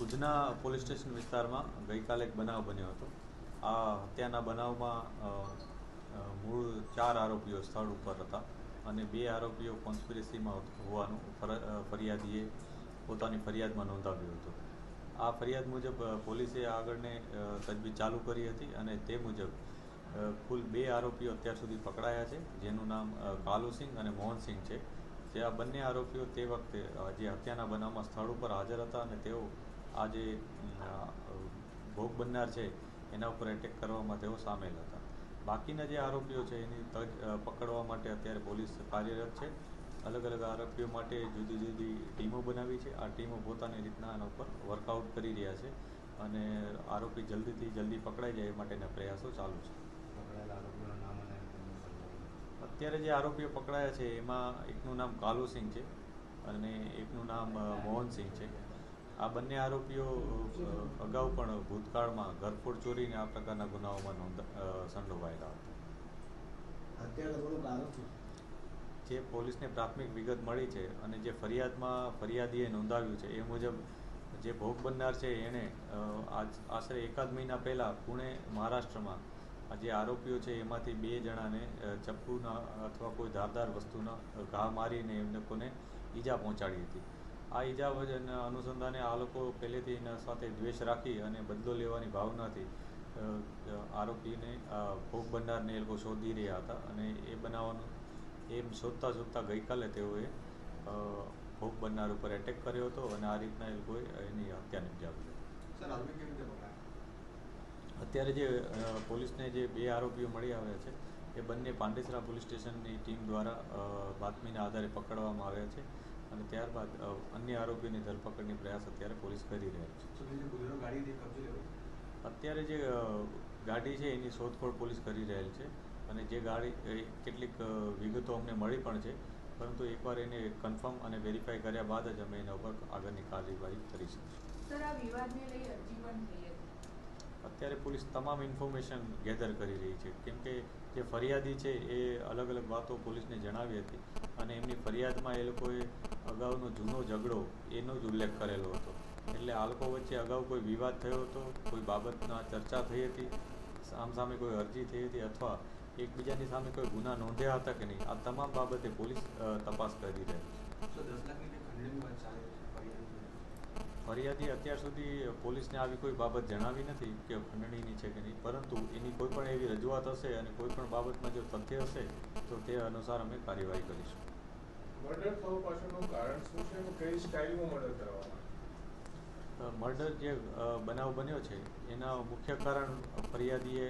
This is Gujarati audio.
ઉધના પોલીસ સ્ટેશન વિસ્તારમાં ગઈકાલે એક બનાવ બન્યો હતો। આ હત્યાના બનાવમાં મૂળ 4 આરોપીઓ સ્થળ ઉપર હતા અને 2 આરોપીઓ કોન્સ્પિરસીમાં હોવાનું ફરિયાદીએ પોતાની ફરિયાદમાં નોંધાવ્યું હતું। આ ફરિયાદ મુજબ પોલીસે આગળને તજવીજ ચાલુ કરી હતી અને તે મુજબ કુલ 2 આરોપીઓ અત્યાર સુધી પકડાયા છે, જેનું નામ કાલુસિંહ અને મોહનસિંહ છે। જે આ બંને આરોપીઓ તે વખતે જે હત્યાના બનાવમાં સ્થળ ઉપર હાજર હતા અને તેઓ આ જે ભોગ બનનાર છે એના ઉપર એટેક કરવામાં તેઓ સામેલ હતા। બાકીના જે આરોપીઓ છે એની પકડવા માટે અત્યારે પોલીસ કાર્યરત છે। અલગ અલગ આરોપીઓ માટે જુદી જુદી ટીમો બનાવી છે। આ ટીમો પોતાની રીતના આના ઉપર વર્કઆઉટ કરી રહ્યા છે અને આરોપી જલ્દીથી જલ્દી પકડાઈ જાય એ માટેના પ્રયાસો ચાલુ છે। અત્યારે જે આરોપીઓ પકડાયા છે એમાં એકનું નામ કાલુસિંહ છે અને એકનું નામ મોહનસિંહ છે। આ બંને આરોપીઓ અગાઉ પણ ભૂતકાળમાં ઘરફોડ ચોરીને આ પ્રકારના ગુનાઓમાં સંડોવાયેલા હતા। જે પોલીસને પ્રાથમિક વિગત મળી છે અને જે ફરિયાદીએ નોંધાવ્યું છે એ મુજબ જે ભોગ બનનાર છે એણે આશરે 1 મહિના પહેલાં પુણે મહારાષ્ટ્રમાં જે આરોપીઓ છે એમાંથી 2 જણાને ચપ્પુના અથવા કોઈ ધારદાર વસ્તુના ઘા મારીને એમને લોકોને ઈજા પહોંચાડી હતી। આ ઈજા અનુસંધાને આ લોકો પહેલેથી એના સાથે દ્વેષ રાખી અને બદલો લેવાની ભાવનાથી આરોપીને ભોગ બનનારને એ લોકો શોધી રહ્યા હતા અને એ બનાવવાનું એમ શોધતા ગઈકાલે તેઓએ ભોગ બનનાર ઉપર એટેક કર્યો હતો અને આ રીતના એ લોકોએ એની હત્યા નિપજાવી હતી। અત્યારે જે પોલીસને જે 2 આરોપીઓ મળી આવ્યા છે એ બંને પાંડેસરા પોલીસ સ્ટેશનની ટીમ દ્વારા બાતમીના આધારે પકડવામાં આવ્યા છે અને ત્યારબાદ અન્ય આરોપીઓની ધરપકડની પ્રયાસ અત્યારે પોલીસ કરી રહી છે। અત્યારે જે ગાડી છે એની શોધખોળ પોલીસ કરી રહેલ છે અને જે ગાડી કેટલીક વિગતો અમને મળી પણ છે, પરંતુ એકવાર એને કન્ફર્મ અને વેરીફાઈ કર્યા બાદ જ અમે એના ઉપર આગળની કાર્યવાહી કરી શકીશું। અત્યારે પોલીસ તમામ ઇન્ફોર્મેશન ગેધર કરી રહી છે, કેમ કે જે ફરિયાદી છે એ અલગ અલગ વાતો પોલીસને જણાવી હતી અને એમની ફરિયાદમાં એ લોકોએ અગાઉનો જૂનો ઝઘડો એનો જ ઉલ્લેખ કરેલો હતો। એટલે આ લોકો વચ્ચે અગાઉ કોઈ વિવાદ થયો હતો, કોઈ બાબતના ચર્ચા થઈ હતી, સામસામે કોઈ અરજી થઈ હતી અથવા એકબીજાની સામે કોઈ ગુના નોંધ્યા હતા કે નહીં, આ તમામ બાબતે પોલીસ તપાસ કરી રહી છે। ફરિયાદી અત્યાર સુધી પોલીસને આવી કોઈ બાબત જણાવી નથી કે ખંડણીની છે કે નહીં, પરંતુ એની કોઈ પણ એવી રજૂઆત હશે અને કોઈ પણ બાબતમાં જો તથ્ય હશે તો તે અનુસાર અમે કાર્યવાહી કરીશું। મર્ડર થવા પાછળનું કારણ શું છે અને કઈ સ્ટાઇલમાં મર્ડર કરવામાં આવ્યું? મર્ડર જે બનાવ બન્યો છે એના મુખ્ય કારણ ફરિયાદીએ